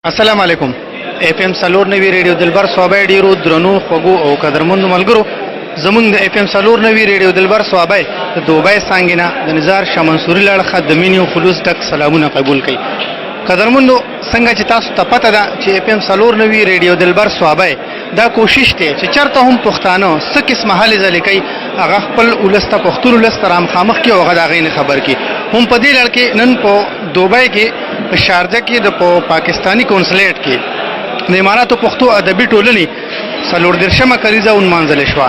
السلام علیکم اف ام سلور نوی ریډیو دلبر صوبای ډیرو درنو خوګو او قدرمنو ملګرو زمونږ د اف ام سلور نوی ریډیو دلبر صوبای د دوبای سانګینا د نزار شاه منصوري لړخه د مینیو خلوص تک سلامونه قبول کړي. قدرمنو څنګه چې تاسو ته پته ده چې اف ام سلور نوی ریډیو دلبر صوبای دا کوشش دی چې چرته هم پښتانه څه قسمه حل ځلې کوي هغه خپل ولسته پښتون ولسته رام خامخ کې هغه دا غین خبر کی هم په دې لړ کې نن په دوبای کې په شارجه کې د پاکستانی کونسلیټ کې د اماراتو پښتو ادبي ټولنې څلور درشمه کلیزه ونمانځل شو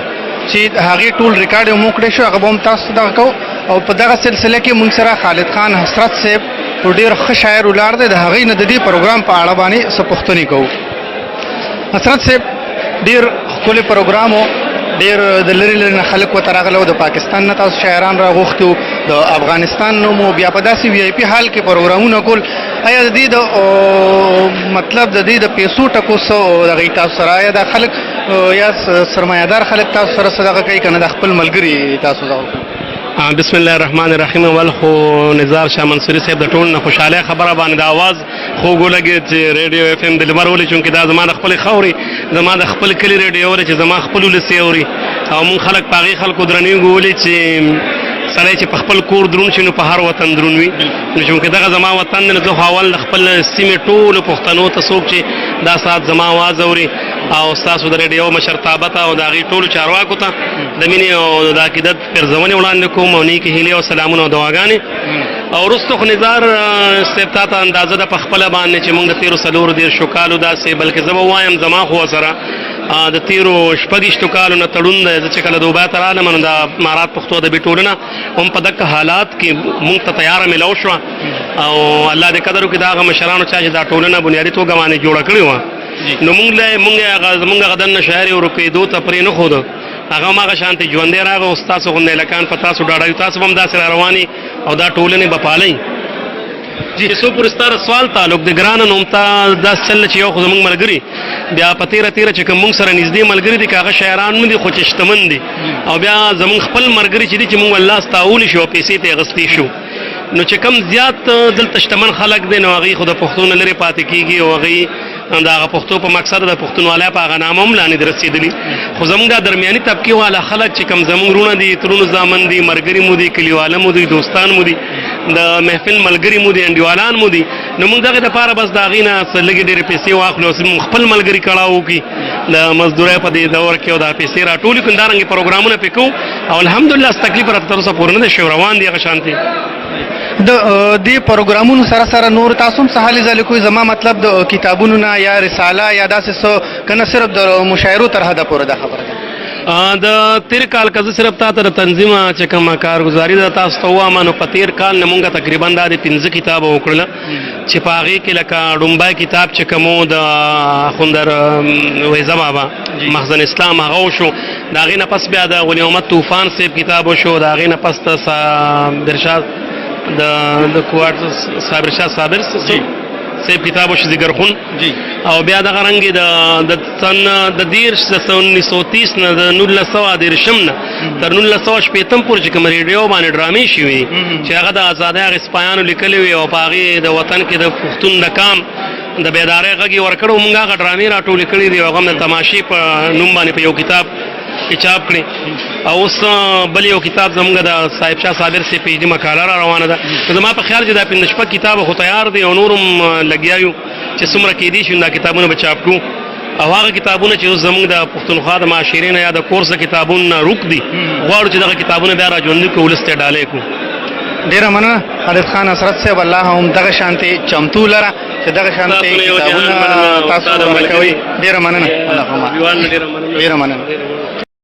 چې هغه ټول ریکارډ مو کړی شو هغه هم تاسو دغه کو او په دغه سلسله کې مونږ سره خالد خان حسرت صاحب ډېر ښه شاعر ولار دی د هغې نه د دې پروګرام په اړه باندې څه پوښتنې کوو. حسرت صاحب ډېر ښکلی پروګرام و، ډېر د لرې لرې نه خلک ورته راغلی و، د پاکستان نه تاسو شاعران راغوښتي وو، د افغانستان نه مو بیا په داسې وی آی پي حال کې پروګرامونه کول. آیا د دې د مطلب د دې د پیسو ټکو څه دغې تاسو سره آیا دا خلک یا سرمایهدار خلک تاسو سره څه دغه کوي که نه د خپل ملګري تاسو دغه کوي؟ بسم الله الرحمن الرحیم. اول خو نزار شاه منصوري صاحب د ټول نه خوشحاله خبره باندې د اواز خوږ ولګېد چې ریډیو اف ام دلبر ولې، چونکې دا زما د خپلې خاورې زما د خپل کلي ریډیو ولې چې زما خپل ولس یې اوري او مونږ خلک په هغې خلکو درنېږو ولې چې سړی چې په خپل کور دروند شي نو په هر وطن دروند وي. نو چونکې دغه زما وطن دی نو زه خو اول د خپل سیمې ټولو پښتنو ته څوک چې دا ساعت زما اواز اوري او ستاسو د ریډیو مشرتابه ته او د هغې ټولو چارواکو ته د مینې او د عقیدت پرزونې وړاندې کوم او نیکې هیلې او سلامونه او دعاګانې. او وروسته خو نظار صاحب تا ته اندازه ده په خپله باندې چې مونږ د تېرو څلورو دېرشو کالو داسې بلکې زه به ووایم زما خو سره د تیرو شپږیشتو کالو نه تړون دی. زه چې کله دوبۍ ته رالم نو د امارات پښتو ادبي ټولنه هم په دغه حالات کې مونږ ته تیاره میلاو شوه او الله دې قدر وکړي د هغه مشرانو چا چې دا ټولنه بنیادي توګه باندې جوړه کړې وه نو زمونږ هغه دننه شاعر یې ورکېدو ته پرې نه ښوده. هغه هم هغه شانتې ژوندی راغی او ستاسو غوندې هلکان په تاسو ډاډوي، تاسو به هم داسې را روانې او دا ټولنې به پالئ. چې څو پورې ستا د سوال تعلق د ګرانه نو تا داسې چل چې یو خو زمونږ ملګري بیا په تېره چې کوم مونږ سره نږدې ملګري دي که هغه شاعران نه دي خو چې شتمن دي او بیا زمونږ خپل ملګري چې دي چې مونږ الله ستاولی شو او پیسې ته یې اخیستې شو نو چې کم زیات دلته شتمن خلک دی نو هغوی خو د پښتو نه لرې پاتې کېږي او هغوی د هغه پښتو په مقصد د پښتونوالی په هغه نامه هم لاندې رسېدلي. خو زمونږ دا درمیاني طبقې والا خلک چې کوم زمونږ وروڼه دي، ترونو زامن دي، ملګري مو دي، کلیواله مو دي، دوستان مو دي، د محفل ملګري مو دي، انډیوالان مو دي، نو موږ دغې دپاره بس د هغې نه څه لږې ډېرې پیسې واخلو او موږ خپل ملګري کړاو وکړي د مزدورۍ په دې دور کې او دا پیسې راټولې کړو دارنګې پروګرامونه پرې کوو او الحمدلله تکلیف راته تر اوسه پورې نه دی شوی، روان دي هغه شانتې. د دې پروګرامونو سره سره نور تاسو هم څه هلې ځلې کوئ؟ زما مطلب د کتابونو نه یا رساله یا داسې څه که نه صرف د مشاعرو تر حده پورې دا خبره ده؟ د تیر کال که زه صرف تا ته د تنظیمه چې کومه کارګزاري ده تاسو ته ووایم نو په تیر کال نه مونږ تقریبا دا د 15 کتابه وکړله چې په هغې کې لکه ډومبی کتاب چې کوم د اخوندر ویزه بابا مخزن اسلام هغه وشو، د هغې نه پس بیا د غني محمد طوفان صاحب کتاب وشو، د هغې نه پس د صابرشاه صابر صاحب کتاب وشو زیګرخون او بیا دغه رنګې د سن د 1930 نه د 1913 نه تر 1960 پورې چې کوم ریډیو باندې ډرامې شوي چې هغه د ازادۍ هغې سپایانو لیکلي وي او په هغې د وطن کې د پښتون د کام د بیدارۍ غږ یې ورکړی و. مونږ هغه ډرامې راټولې کړي دي او هغه هم د تماشې په نوم باندې په یو کتاب کې چاپ کړي. او اوس بل یو کتاب زمونږ د صاحب شاه صابر صاحب پیچ ډي مقاله را روانه ده. زما په خیال چې دا 15 شپږ کتاب خو تیار دی او نور هم لګیا یو چې څومره کېدی شي دا کتابونه به چاپ کړو او هغه کتابونه چې اوس زمونږ د پښتونخوا د معاشرې نه یا د کورس د کتابونو نه روک دي غواړو چې دغه کتابونه بیا را ژوندي کړو، ولس ته یې ډالۍ کړو. ډېره مننه خالد خان حسرت صاحب، الله هم دغه شانتې چمتو لره چې دغه شانتې کتابونه تاسو ورکوئ. ډېره مننه، ډېره مننه.